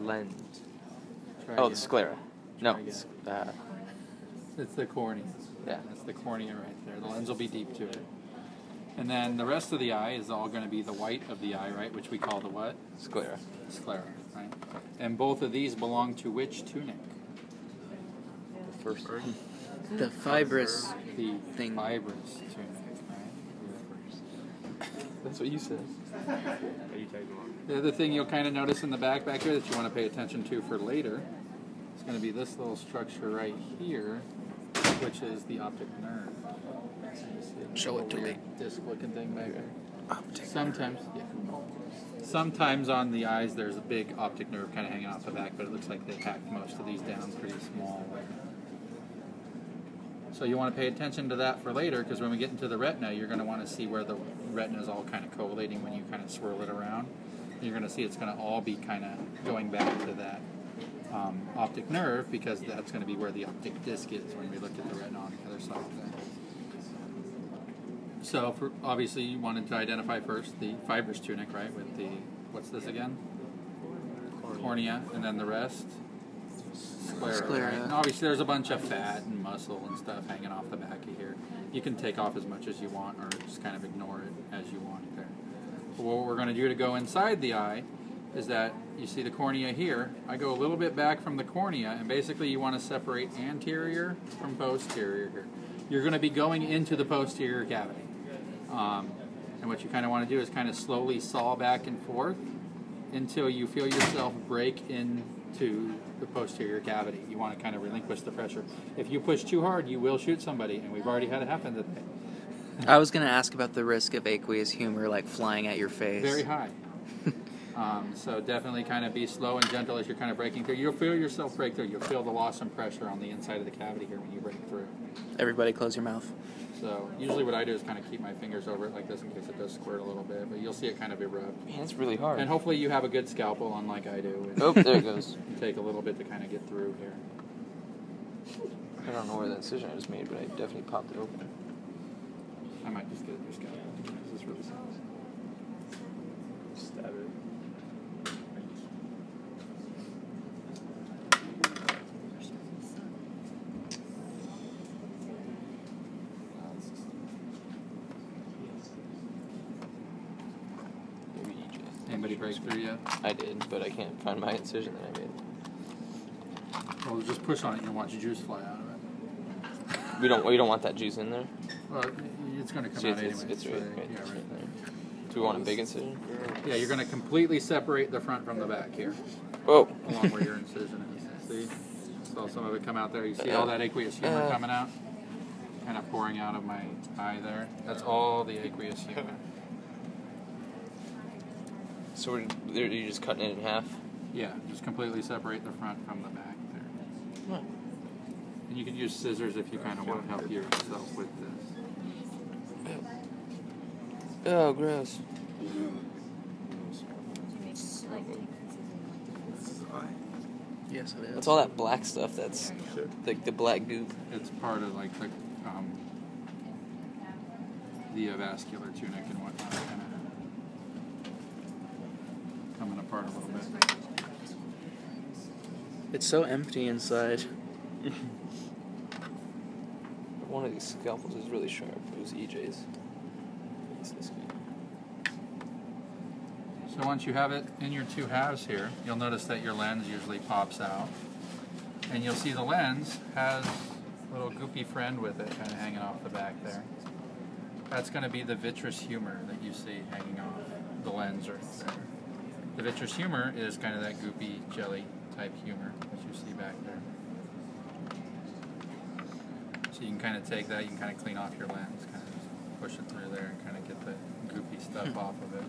lens. Try Oh, again. the sclera. No, again. it's It's the cornea. yeah. That's the cornea right there. The lens will be deep to it. And then the rest of the eye is all going to be the white of the eye, right? Which we call the what? Sclera. Sclera, right? And both of these belong to which tunic? The first one. The fibrous The thing. fibrous tunic, right? That's what you said. The other thing you'll kind of notice in the back here that you want to pay attention to for later is going to be this little structure right here, which is the optic nerve. Show it to me. Disc-looking thing back there. Optic Sometimes, yeah. Sometimes on the eyes there's a big optic nerve kind of hanging off the back, but it looks like they hacked most of these down pretty small. So you want to pay attention to that for later, because when we get into the retina, you're going to want to see where the retina is all kind of collating when you kind of swirl it around. You're going to see it's going to all be kind of going back to that optic nerve, because that's going to be where the optic disc is when we look at the retina on the other side of that. So obviously you wanted to identify first the fibrous tunic, right, with the, what's this again? Cornea, and then the rest? Sclera. Right? And obviously there's a bunch of fat and muscle and stuff hanging off the back of here. You can take off as much as you want or just kind of ignore it as you want there. But what we're going to do to go inside the eye is that you see the cornea here. I go a little bit back from the cornea, and basically you want to separate anterior from posterior here. You're going to be going into the posterior cavity. And what you kind of want to do is kind of slowly saw back and forth until you feel yourself break into the posterior cavity. You want to kind of relinquish the pressure. If you push too hard, you will shoot somebody, and we've already had it happen today. I was going to ask about the risk of aqueous humor, like flying at your face. Very high. So definitely kind of be slow and gentle as you're kind of breaking through. You'll feel yourself break through. You'll feel the loss in pressure on the inside of the cavity here when you break through. Everybody close your mouth. So usually what I do is kind of keep my fingers over it like this in case it does squirt a little bit, but you'll see it kind of erupt. Man, it's really hard. And hopefully you have a good scalpel, unlike I do. Oh, there it goes. You take a little bit to kind of get through here. I don't know where that incision I just made, but I definitely popped it open. I might just get it your scalpel. This is really sounds. Stab it. Anybody break through yet? I did, but I can't find my incision that I made. Well, just push on it and you'll watch the juice fly out of it. We don't want that juice in there. Well, it's going to come See, out anyway. it's so, right yeah, right. there. Do we want a big incision? Yeah, you're going to completely separate the front from the back here, Whoa. along where your incision is. See? Saw some of it come out there. You see all that aqueous humor coming out? Kind of pouring out of my eye there. That's all the aqueous humor. So you're just cutting it in half? Yeah, just completely separate the front from the back there. Huh. And you can use scissors if you kind of want to help yourself with this. Oh, gross. Yes, it is. What's all that black stuff? That's like the black goop. It's part of like the vascular tunic and whatnot, kind of coming apart a little bit. It's so empty inside. One of these scalpels is really sharp. It was EJ's. It's this guy. So once you have it in your two halves here, you'll notice that your lens usually pops out. And you'll see the lens has a little goopy friend with it kind of hanging off the back there. That's going to be the vitreous humor that you see hanging off the lens right there. The vitreous humor is kind of that goopy jelly type humor that you see back there. So you can kind of take that, you can kind of clean off your lens, kind of just push it through there and kind of get the goopy stuff off of it.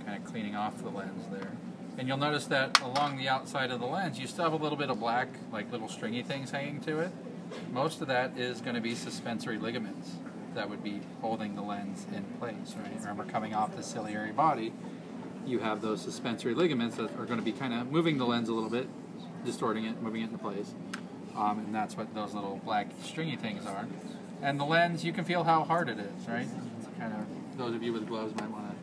Kind of cleaning off the lens there. And you'll notice that along the outside of the lens, you still have a little bit of black, like little stringy things hanging to it. Most of that is going to be suspensory ligaments that would be holding the lens in place. Right? Remember, coming off the ciliary body, you have those suspensory ligaments that are going to be kind of moving the lens a little bit, distorting it, moving it into place. And that's what those little black stringy things are. And the lens, you can feel how hard it is, right? It's kind of, those of you with gloves might want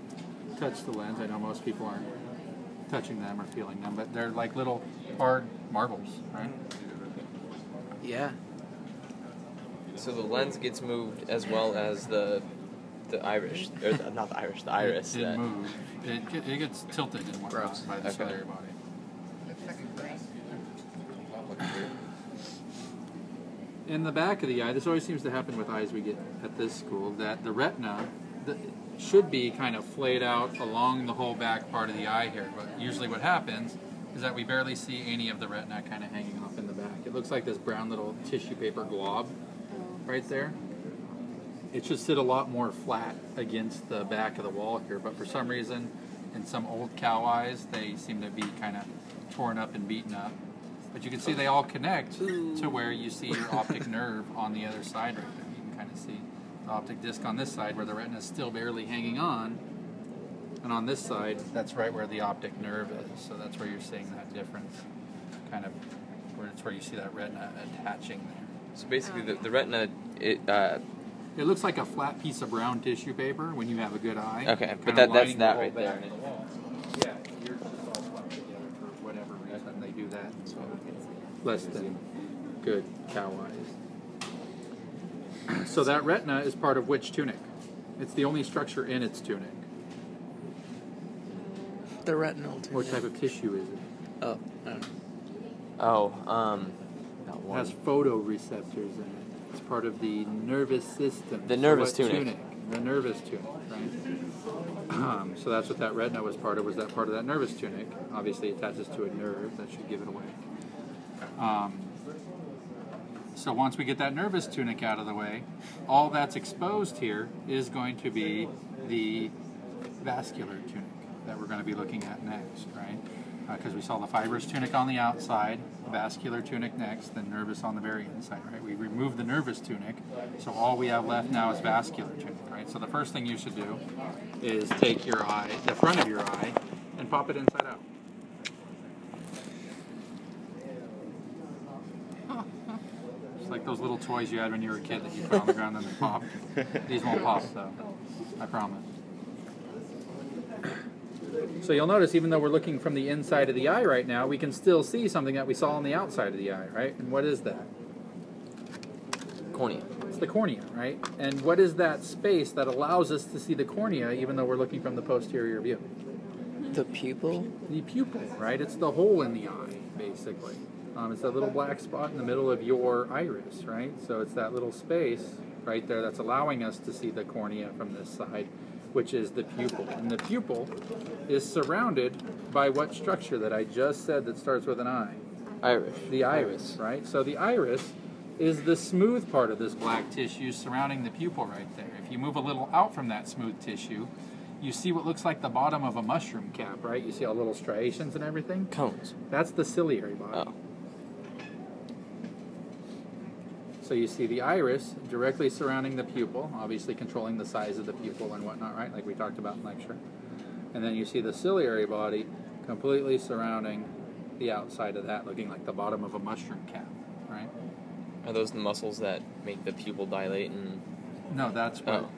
to touch the lens. I know most people aren't touching them or feeling them, but they're like little hard marbles, right? Yeah. So the lens gets moved as well as the iris, or not the iris, the iris. It moves. It gets tilted and whatnot by the ciliary body. In the back of the eye, this always seems to happen with eyes we get at this school, that the retina should be kind of flayed out along the whole back part of the eye here, but usually what happens is that we barely see any of the retina kind of hanging off in the back. It looks like this brown little tissue paper glob right there. It should sit a lot more flat against the back of the wall here, but for some reason, in some old cow eyes, they seem to be kind of torn up and beaten up. But you can see they all connect to where you see your optic nerve on the other side right there. You can kind of see the optic disc on this side where the retina is still barely hanging on. And on this side, that's right where the optic nerve is. So that's where you're seeing that difference, kind of, where it's where you see that retina attaching there. So basically the retina, it looks like a flat piece of brown tissue paper when you have a good eye. Okay, but that's that right there. Yeah, yours is all flat together for whatever reason they do that. So less than good cow eyes. So that retina is part of which tunic? It's the only structure in its tunic. The retinal tunic. What type of tissue is it? Oh, I don't know. Oh, not It one. has photoreceptors in it. It's part of the nervous system. The nervous So what tunic. The nervous tunic, right? So that's what that retina was part of, was that part of that nervous tunic. Obviously attaches to a nerve, that should give it away. So once we get that nervous tunic out of the way, all that's exposed here is going to be the vascular tunic that we're going to be looking at next, right? Because we saw the fibrous tunic on the outside, vascular tunic next, then nervous on the very inside, right? We removed the nervous tunic, so all we have left now is vascular tunic, right? So the first thing you should do is take your eye, the front of your eye, and pop it inside out. It's like those little toys you had when you were a kid that you put on the ground and they pop. These won't pop, though. I promise. So you'll notice, even though we're looking from the inside of the eye right now, we can still see something that we saw on the outside of the eye, right? And what is that? Cornea. It's the cornea, right? And what is that space that allows us to see the cornea even though we're looking from the posterior view? The pupil? The pupil, right? It's the hole in the eye, basically. It's that little black spot in the middle of your iris, right? So it's that little space right there that's allowing us to see the cornea from this side, which is the pupil. And the pupil is surrounded by what structure that I just said that starts with an I? Iris. The iris, right? So the iris is the smooth part of this black tissue surrounding the pupil right there. If you move a little out from that smooth tissue, you see what looks like the bottom of a mushroom cap, right? You see all little striations and everything? Cones. That's the ciliary body. Oh. So you see the iris directly surrounding the pupil, obviously controlling the size of the pupil and whatnot, right? Like we talked about in lecture. And then you see the ciliary body completely surrounding the outside of that, looking like the bottom of a mushroom cap, right? Are those the muscles that make the pupil dilate and... No, that's what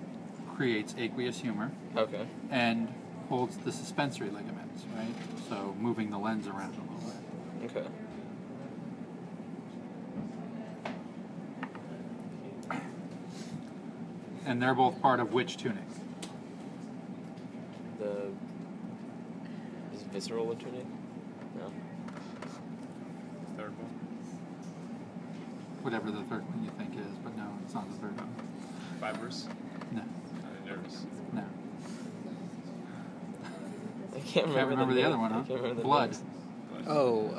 creates aqueous humor. Okay. And holds the suspensory ligaments, right? So moving the lens around a little bit. Okay. And they're both part of which tunic? Is visceral a tunic? No. Third one. Whatever the third one you think is, but no, it's not the third one. Fibrous. No, Nervous. no. I can't remember, Can't remember the other one, I huh? can't remember the Blood. names.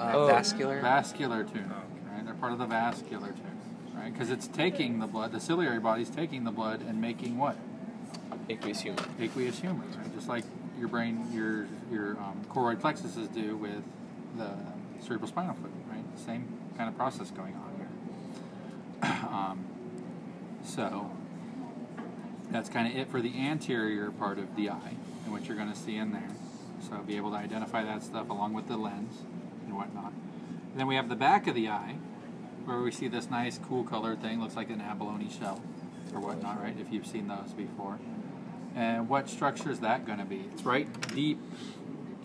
Vascular? Vascular tunic, Oh, okay. right? They're part of the vascular tunic, right? Because it's taking the blood, the ciliary body's taking the blood and making what? Aqueous humor. Aqueous humor, right? Just like your brain, your choroid plexuses do with the cerebrospinal fluid, right? Same kind of process going on here. So that's kind of it for the anterior part of the eye and what you're going to see in there. So be able to identify that stuff along with the lens and whatnot. And then we have the back of the eye, where we see this nice, cool colored thing. Looks like an abalone shell or whatnot, right? If you've seen those before. And what structure is that going to be? It's right deep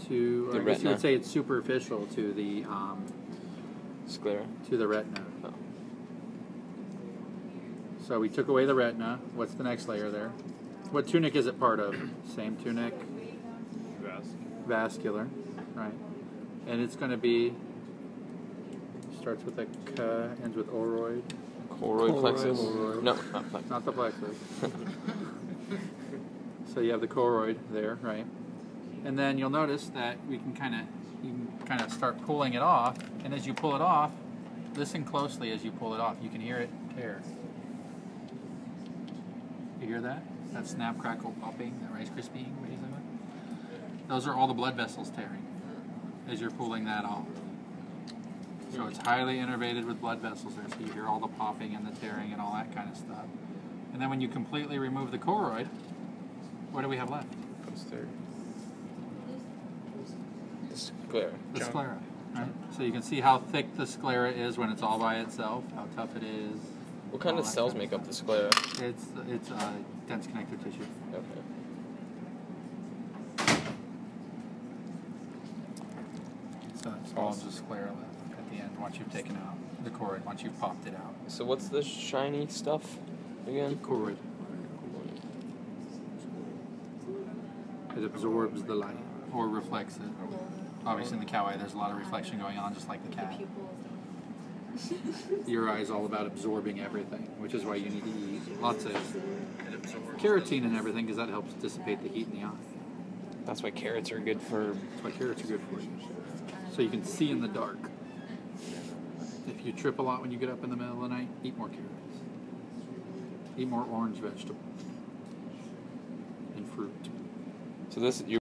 to, The I guess you retina. would say it's superficial to the Sclera. retina. Oh. So we took away the retina. What's the next layer there? What tunic is it part of? Same tunic, vascular, right? And it's going to be, starts with a K, ends with oroid. Choroid plexus. Choroid. No, not plexus. Not the plexus. So you have the choroid there, right? And then you'll notice that you can kind of start pulling it off, and as you pull it off, listen closely as you pull it off. You can hear it tear. You hear that? That snap, crackle, popping, that Rice Krispie, what do you think? Those are all the blood vessels tearing as you're pulling that off. So it's highly innervated with blood vessels there, so you hear all the popping and the tearing and all that kind of stuff. And then when you completely remove the choroid, what do we have left? Posterior. The sclera. The sclera. Right? So you can see how thick the sclera is when it's all by itself, how tough it is. What kind of cells make up the sclera? It's dense connective tissue. Okay. So it's all just sclera left at the end once you've taken out the choroid, once you've popped it out. So what's the shiny stuff again? Choroid. It absorbs the light or reflects it. Obviously in the cow eye there's a lot of reflection going on, just like the cat. Your eye is all about absorbing everything, which is why you need to eat lots of carotene and everything, because that helps dissipate the heat in the eye. That's why carrots are good for. That's why carrots are good for you. So you can see in the dark. If you trip a lot when you get up in the middle of the night, eat more carrots. Eat more orange vegetables and fruit. So this you